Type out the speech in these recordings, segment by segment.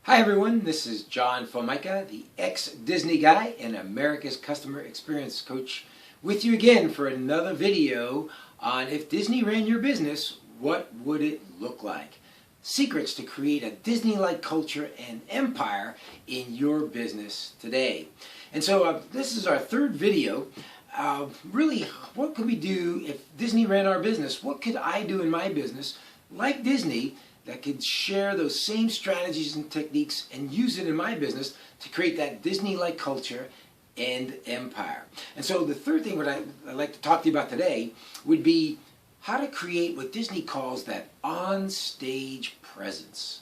Hi everyone, this is John Formica, the ex-Disney guy and America's Customer Experience Coach, with you again for another video on if Disney ran your business, what would it look like? Secrets to create a Disney-like culture and empire in your business today. And so this is our third video. Really, what could we do if Disney ran our business? What could I do in my business, like Disney, that could share those same strategies and techniques and use it in my business to create that Disney-like culture and empire. And so the third thing I'd like to talk to you about today would be how to create what Disney calls that on-stage presence.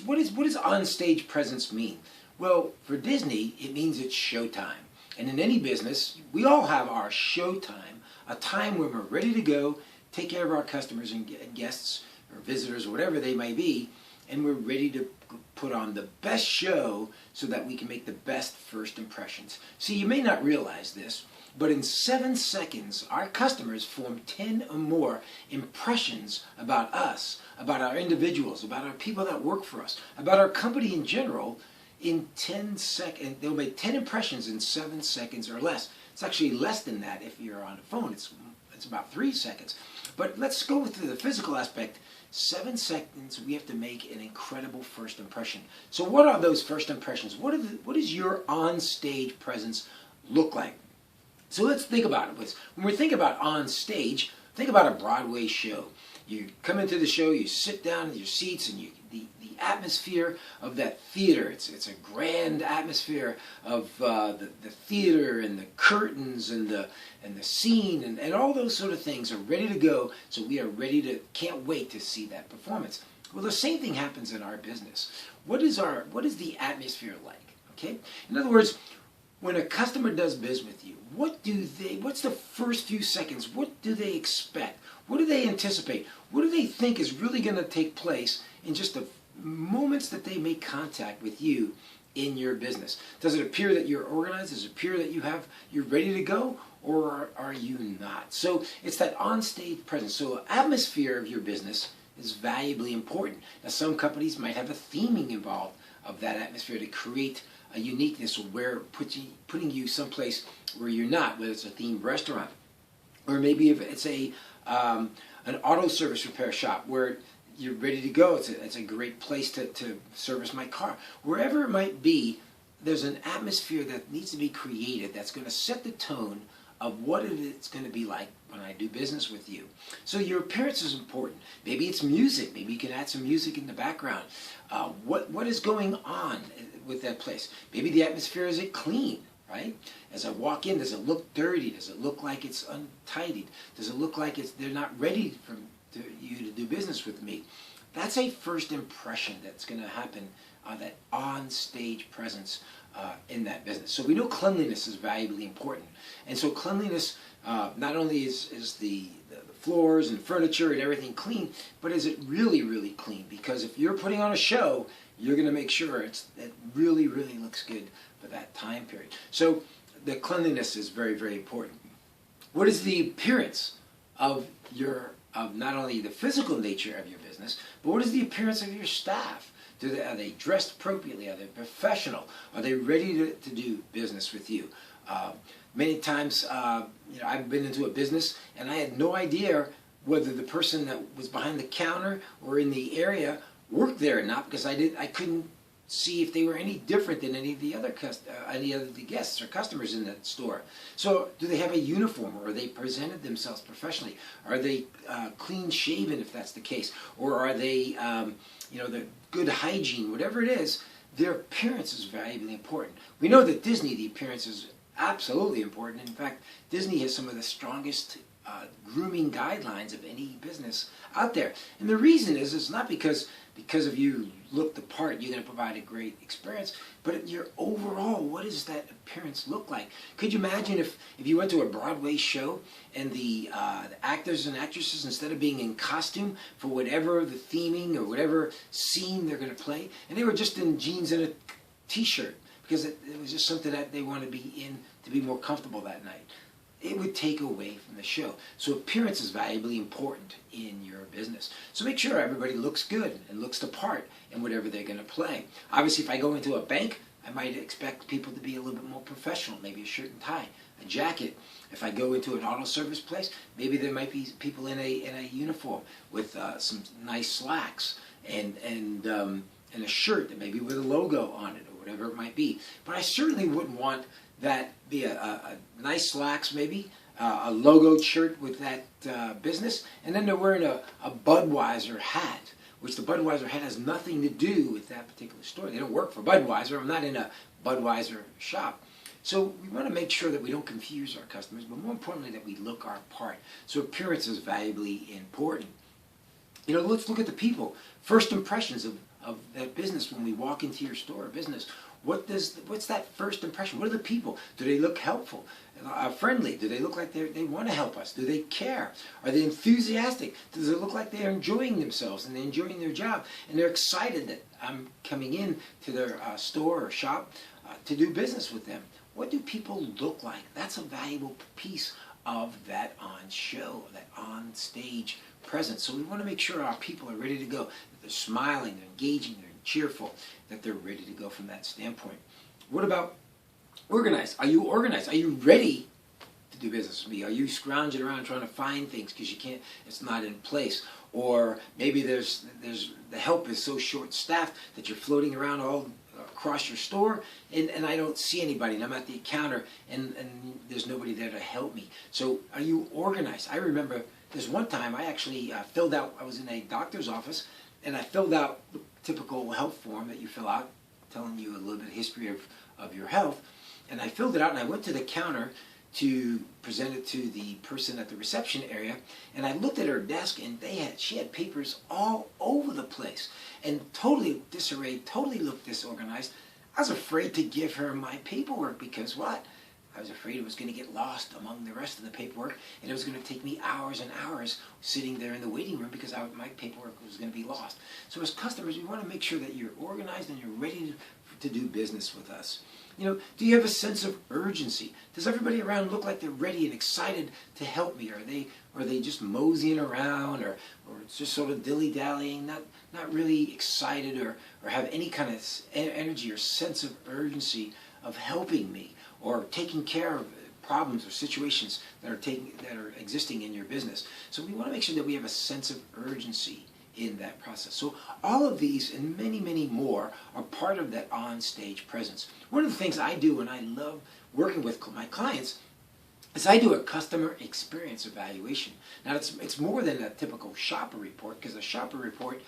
What does on-stage presence mean? Well, for Disney, it means it's showtime. And in any business, we all have our showtime, a time when we're ready to go, take care of our customers and guests, or visitors, or whatever they may be, and we're ready to put on the best show so that we can make the best first impressions. See, you may not realize this, but in 7 seconds, our customers form 10 or more impressions about us, about our individuals, about our people that work for us, about our company in general. In 10 seconds, they'll make 10 impressions in 7 seconds or less. It's actually less than that if you're on the phone. It's about 3 seconds. But let's go to the physical aspect. 7 seconds, we have to make an incredible first impression. So what are those first impressions? What does your on-stage presence look like? So let's think about it. When we think about on-stage, think about a Broadway show. You come into the show, you sit down in your seats, and the atmosphere of that theater, it's a grand atmosphere of the theater and the curtains and the scene and all those sort of things are ready to go, so we are can't wait to see that performance. Well, the same thing happens in our business. What is the atmosphere like? Okay? In other words, when a customer does business with you, what's the first few seconds? What do they expect? What do they anticipate? What do they think is really going to take place in just the moments that they make contact with you in your business? Does it appear that you're organized? Does it appear that you're ready to go? Or are you not? So it's that on-stage presence. So atmosphere of your business is valuably important. Now some companies might have a theming involved of that atmosphere to create a uniqueness where putting you someplace where you're not, whether it's a themed restaurant, or maybe if it's an auto service repair shop where you're ready to go. It's a great place to service my car. Wherever it might be, there's an atmosphere that needs to be created that's going to set the tone of what it's going to be like when I do business with you. So your appearance is important. Maybe it's music. Maybe you can add some music in the background. What is going on with that place? Maybe the atmosphere is clean, right? As I walk in, does it look dirty? Does it look like it's untidied? Does it look like they're not ready for you to do business with me? That's a first impression that's going to happen, that on-stage presence in that business. So we know cleanliness is valuably important. And so cleanliness, not only is the floors and furniture and everything clean, but is it really, really clean? Because if you're putting on a show, you're going to make sure it really, really looks good for that time period. So the cleanliness is very, very important. What is the appearance of not only the physical nature of your business, but what is the appearance of your staff? Are they dressed appropriately? Are they professional? Are they ready to do business with you? Many times, I've been into a business and I had no idea whether the person that was behind the counter or in the area worked there or not, because I couldn't see if they were any different than any of the other guests or customers in that store. So do they have a uniform, or are they presented themselves professionally? Are they clean shaven, if that's the case? Or are they, the good hygiene? Whatever it is, their appearance is valuably important. We know that Disney, the appearance is absolutely important. In fact, Disney has some of the strongest grooming guidelines of any business out there. And the reason is, it's not because of you look the part, you're going to provide a great experience, but your overall, what does that appearance look like? Could you imagine if you went to a Broadway show and the actors and actresses, instead of being in costume for whatever the theming or whatever scene they're going to play, and they were just in jeans and a t-shirt because it was just something that they wanted to be in to be more comfortable that night? it would take away from the show. So appearance is valuably important in your business. So make sure everybody looks good and looks the part in whatever they're going to play. Obviously, if I go into a bank, I might expect people to be a little bit more professional, maybe a shirt and tie, a jacket. If I go into an auto service place, maybe there might be people in a uniform with some nice slacks and a shirt that maybe with a logo on it or whatever it might be. But I certainly wouldn't want that be a nice slacks maybe, a logoed shirt with that business, and then they're wearing a Budweiser hat, which the Budweiser hat has nothing to do with that particular store. They don't work for Budweiser. I'm not in a Budweiser shop. So we want to make sure that we don't confuse our customers, but more importantly that we look our part. So appearance is valuably important. You know, let's look at the people. First impressions of that business when we walk into your store or business. What's that first impression? What are the people? Do they look helpful, friendly? Do they look like they want to help us? Do they care? Are they enthusiastic? Does it look like they're enjoying themselves and they're enjoying their job and they're excited that I'm coming in to their store or shop to do business with them? What do people look like? That's a valuable piece of that on-show, that on-stage presence. So we want to make sure our people are ready to go, that they're smiling, they're engaging, they're cheerful, that they're ready to go from that standpoint. What about organized? Are you organized? Are you ready to do business with me? Are you scrounging around trying to find things because you can't, it's not in place? Or maybe there's the help is so short-staffed that you're floating around all across your store and I don't see anybody and I'm at the counter and there's nobody there to help me. So are you organized? I remember there's one time I actually filled out, I was in a doctor's office and I filled out the typical health form that you fill out telling you a little bit of history of your health, and I filled it out and I went to the counter to present it to the person at the reception area, and I looked at her desk and she had papers all over the place and totally disarrayed, totally looked disorganized. I was afraid to give her my paperwork because what? I was afraid it was going to get lost among the rest of the paperwork and it was going to take me hours and hours sitting there in the waiting room because my paperwork was going to be lost. So as customers, we want to make sure that you're organized and you're ready to do business with us. You know, do you have a sense of urgency? Does everybody around look like they're ready and excited to help me? Are they just moseying around or just sort of dilly-dallying, not really excited or have any kind of energy or sense of urgency of helping me or taking care of problems or situations that are existing in your business? So we want to make sure that we have a sense of urgency in that process. So all of these and many, many more are part of that on-stage presence. One of the things I do, and I love working with my clients, is I do a customer experience evaluation. Now it's more than a typical shopper report, because a shopper report,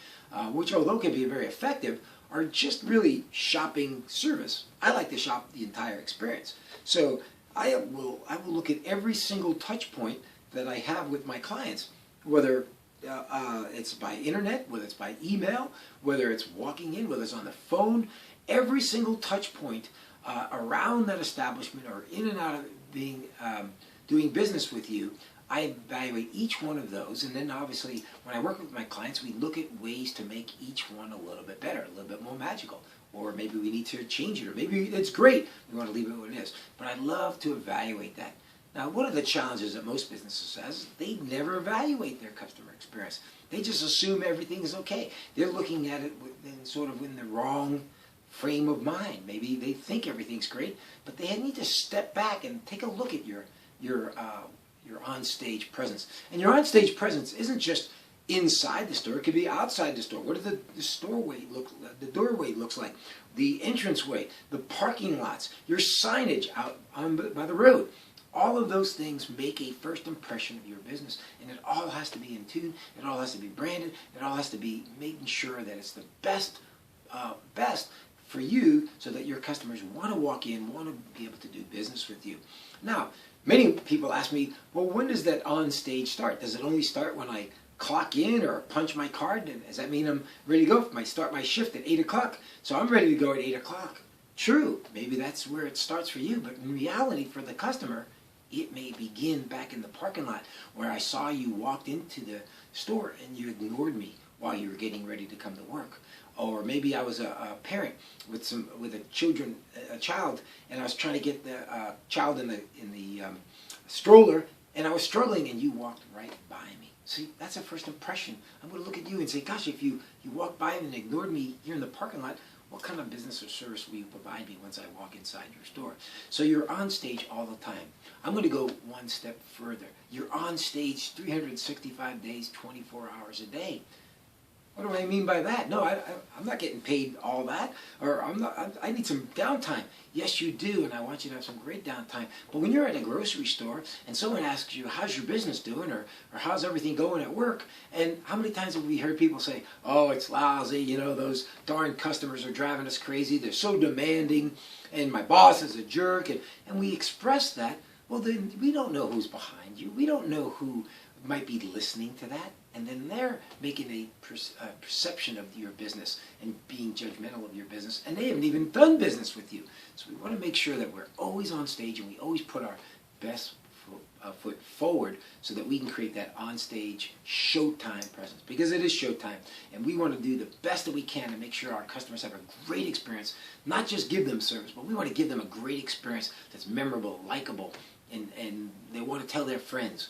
which although can be very effective, are just really shopping service. I like to shop the entire experience. So I will look at every single touch point that I have with my clients, whether it's by internet, whether it's by email, whether it's walking in, whether it's on the phone. Every single touch point around that establishment or in and out of being doing business with you, I evaluate each one of those, and then obviously when I work with my clients, we look at ways to make each one a little bit better, a little bit more magical, or maybe we need to change it, or maybe it's great, we want to leave it what it is. But I love to evaluate that. Now, one of the challenges that most businesses have is they never evaluate their customer experience. They just assume everything is okay. They're looking at it sort of in the wrong frame of mind. Maybe they think everything's great, but they need to step back and take a look at your on-stage presence. And your on-stage presence isn't just inside the store; it could be outside the store. What does the doorway looks like, the entranceway, the parking lots, your signage out by the road. All of those things make a first impression of your business, and it all has to be in tune. It all has to be branded. It all has to be making sure that it's the best for you, so that your customers want to walk in, want to be able to do business with you. Now, many people ask me, well, when does that on stage start? Does it only start when I clock in or punch my card? Does that mean I'm ready to go? I start my shift at 8 o'clock, so I'm ready to go at 8 o'clock. True, maybe that's where it starts for you, but in reality, for the customer, it may begin back in the parking lot where I saw you walked into the store and you ignored me while you were getting ready to come to work. Or maybe I was a parent with a child, and I was trying to get the child in the stroller, and I was struggling, and you walked right by me. See, that's a first impression. I'm going to look at you and say, gosh, if you walked by and ignored me here in the parking lot, what kind of business or service will you provide me once I walk inside your store? So you're on stage all the time. I'm going to go one step further. You're on stage 365 days, 24 hours a day. What do I mean by that? No, I'm not getting paid all that, or I need some downtime. Yes, you do, and I want you to have some great downtime. But when you're at a grocery store and someone asks you, how's your business doing, or how's everything going at work, and how many times have we heard people say, oh, it's lousy, you know, those darn customers are driving us crazy, they're so demanding, and my boss is a jerk, and we express that. Well, then we don't know who's behind you. We don't know who might be listening to that, and then they're making a perception of your business and being judgmental of your business, and they haven't even done business with you. So we want to make sure that we're always on stage and we always put our best foot forward so that we can create that on-stage Showtime presence, because it is Showtime, and we want to do the best that we can to make sure our customers have a great experience, not just give them service, but we want to give them a great experience that's memorable, likable, and they want to tell their friends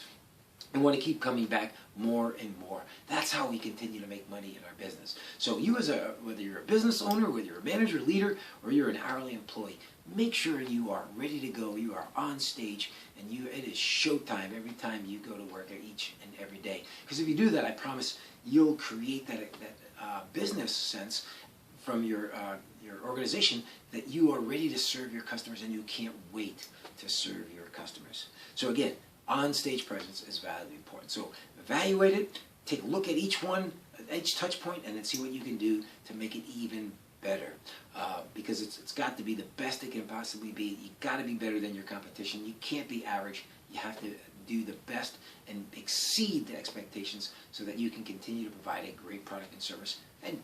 and want to keep coming back more and more. That's how we continue to make money in our business. So you whether you're a business owner, whether you're a manager, leader, or you're an hourly employee, make sure you are ready to go. You are on stage, and it is showtime every time you go to work each and every day. Because if you do that, I promise you'll create that business sense from your organization that you are ready to serve your customers, and you can't wait to serve your customers. So again, on-stage presence is vitally important. So evaluate it, take a look at each touch point, and then see what you can do to make it even better. Because it's got to be the best it can possibly be. You've got to be better than your competition. You can't be average. You have to do the best and exceed the expectations so that you can continue to provide a great product and service. And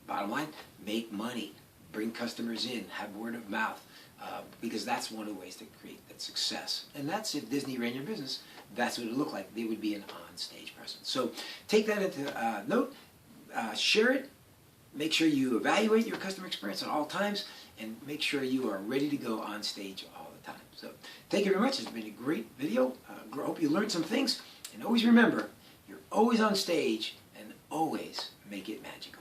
bottom line, make money, bring customers in, have word of mouth. Because that's one of the ways to create that success. And that's if Disney ran your business, that's what it would look like. They would be an on-stage presence. So take that into note, share it, make sure you evaluate your customer experience at all times, and make sure you are ready to go on stage all the time. So thank you very much. It's been a great video. I hope you learned some things. And always remember, you're always on stage, and always make it magical.